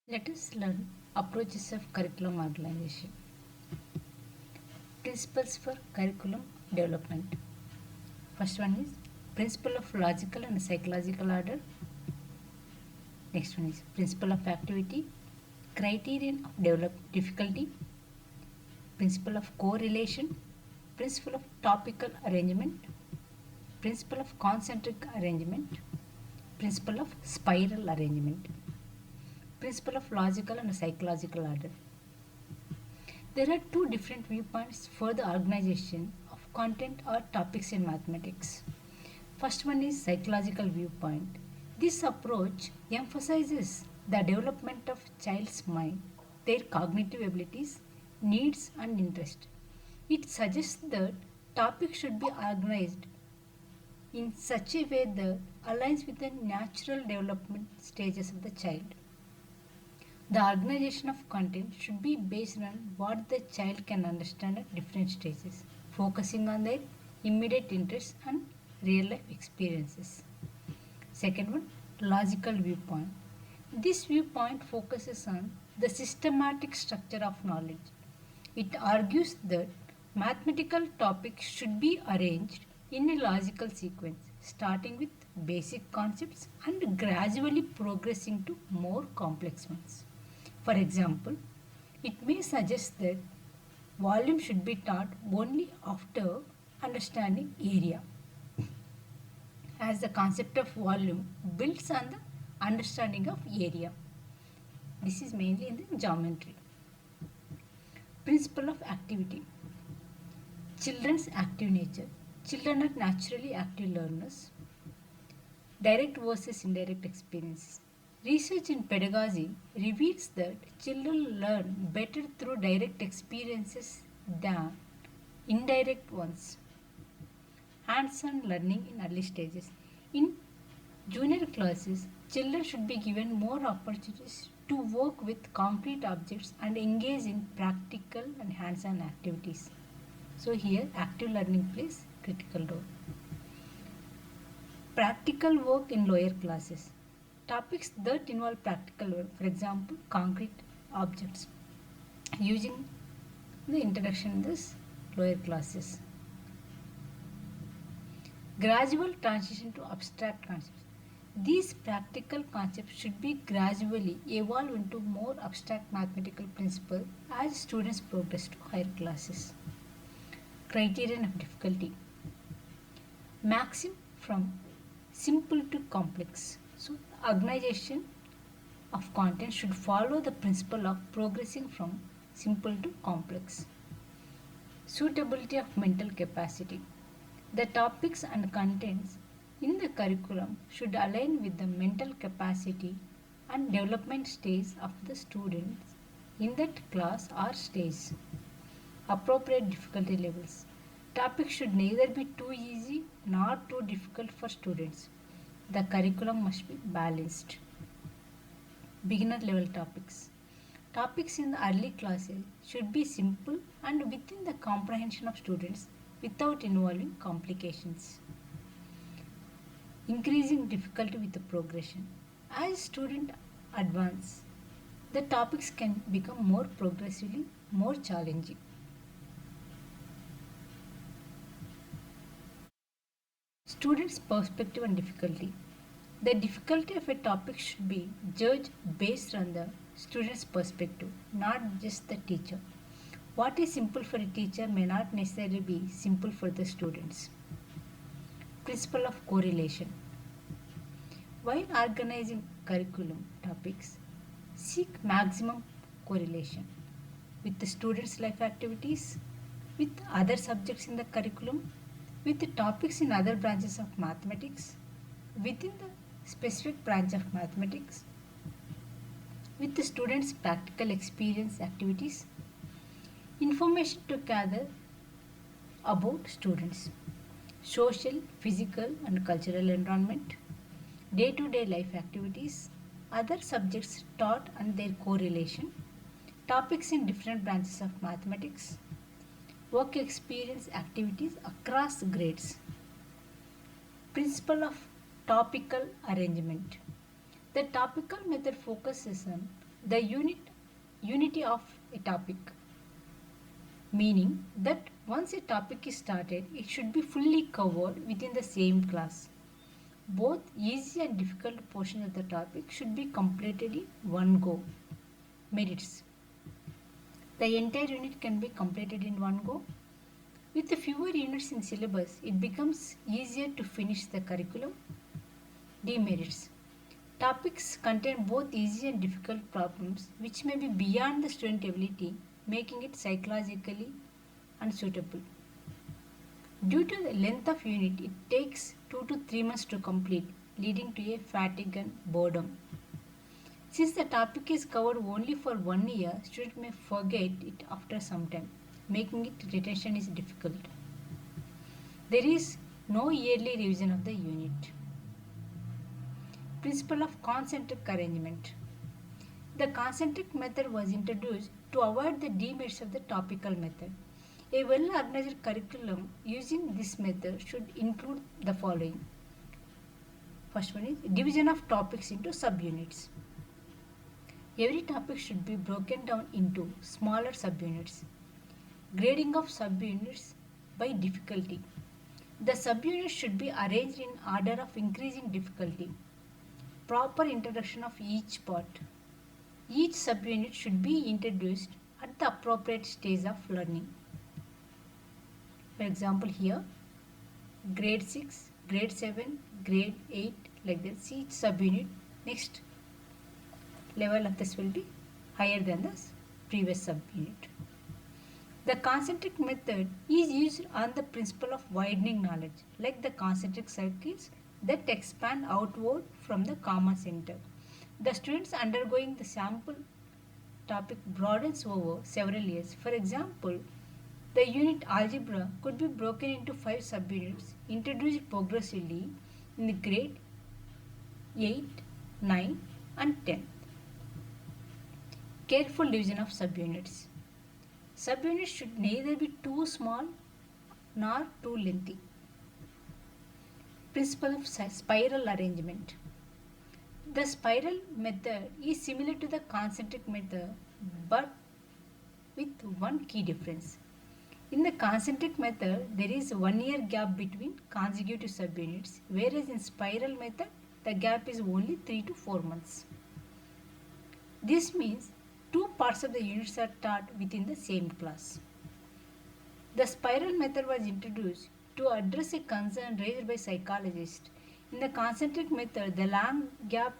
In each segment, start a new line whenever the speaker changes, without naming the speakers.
Let us learn approaches of curriculum organization. Principles for curriculum development. First one is principle of logical and psychological order. Next one is principle of activity, criterion of develop difficulty, principle of correlation, principle of topical arrangement, principle of concentric arrangement, principle of spiral arrangement, principle of logical and psychological order. There are two different viewpoints for the organization of content or topics in mathematics. First one is psychological viewpoint. This approach emphasizes the development of child's mind, their cognitive abilities, needs and interest. It suggests that topics should be organized in such a way that aligns with the natural development stages of the child. The organization of content should be based on what the child can understand at different stages, focusing on their immediate interests and real life experiences. Second one, logical viewpoint. This viewpoint focuses on the systematic structure of knowledge. It argues that mathematical topics should be arranged in a logical sequence, starting with basic concepts and gradually progressing to more complex ones. For example, it may suggest that volume should be taught only after understanding area, as the concept of volume builds on the understanding of area. This is mainly in the geometry. Principle of activity. Children's active nature. Children are naturally active learners. Direct versus indirect experiences. Research in pedagogy reveals that children learn better through direct experiences than indirect ones. Hands-on learning in early stages. In junior classes, children should be given more opportunities to work with concrete objects and engage in practical and hands-on activities. So here active learning plays critical role. Practical work in lower classes. Topics that involve practical work, for example, concrete objects, using the introduction in this lower classes. Gradual transition to abstract concepts. These practical concepts should be gradually evolved into more abstract mathematical principles as students progress to higher classes. Criterion of difficulty. Maxim from simple to complex. So, organization of content should follow the principle of progressing from simple to complex. Suitability of mental capacity. The topics and contents in the curriculum should align with the mental capacity and development stage of the students in that class or stage. Appropriate difficulty levels. Topics should neither be too easy nor too difficult for students. The curriculum must be balanced. Beginner level topics. Topics in the early classes should be simple and within the comprehension of students without involving complications. Increasing difficulty with the progression. As students advance, the topics can become more progressively more challenging. Students' perspective and difficulty. The difficulty of a topic should be judged based on the student's perspective, not just the teacher. What is simple for a teacher may not necessarily be simple for the students. Principle of correlation. While organizing curriculum topics, seek maximum correlation with the students' life activities, with other subjects in the curriculum, with the topics in other branches of mathematics, within the specific branch of mathematics, with the students' practical experience activities, information to gather about students, social, physical and cultural environment, day-to-day life activities, other subjects taught and their correlation, topics in different branches of mathematics, work experience activities across grades. Principle of topical arrangement. The topical method focuses on The unity of a topic, meaning that once a topic is started, it should be fully covered within the same class. Both easy and difficult portions of the topic should be completed in one go. Merits. The entire unit can be completed in one go. With fewer units in syllabus, it becomes easier to finish the curriculum. Demerits. Topics contain both easy and difficult problems which may be beyond the student ability, making it psychologically unsuitable. Due to the length of unit, it takes 2 to 3 months to complete, leading to a fatigue and boredom. Since the topic is covered only for 1 year, students may forget it after some time, making it retention is difficult. There is no yearly revision of the unit. Principle of concentric arrangement. The concentric method was introduced to avoid the demerits of the topical method. A well-organized curriculum using this method should include the following. First one is division of topics into subunits. Every topic should be broken down into smaller subunits. Grading of subunits by difficulty. The subunits should be arranged in order of increasing difficulty. Proper introduction of each part. Each subunit should be introduced at the appropriate stage of learning. For example, here grade 6, grade 7, grade 8, like this. Each subunit, next level of this will be higher than the previous subunit. The concentric method is used on the principle of widening knowledge, like the concentric circles that expand outward from the common center. The students undergoing the sample topic broadens over several years. For example, the unit algebra could be broken into 5 subunits introduced progressively in the grade 8, 9 and 10. Careful division of subunits. Subunits should neither be too small nor too lengthy. Principle of spiral arrangement. The spiral method is similar to the concentric method but with one key difference. In the concentric method, there is 1 year gap between consecutive subunits, whereas in spiral method, the gap is only 3 to 4 months. This means 2 parts of the units are taught within the same class. The spiral method was introduced to address a concern raised by psychologists. In the concentric method, the long gap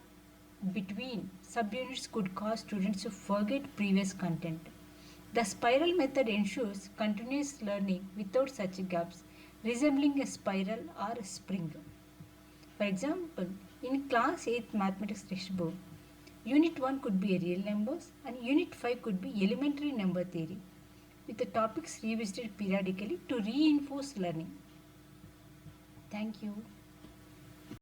between subunits could cause students to forget previous content. The spiral method ensures continuous learning without such gaps, resembling a spiral or a spring. For example, in class 8 mathematics textbook, Unit 1 could be real numbers and Unit 5 could be elementary number theory, with the topics revisited periodically to reinforce learning. Thank you.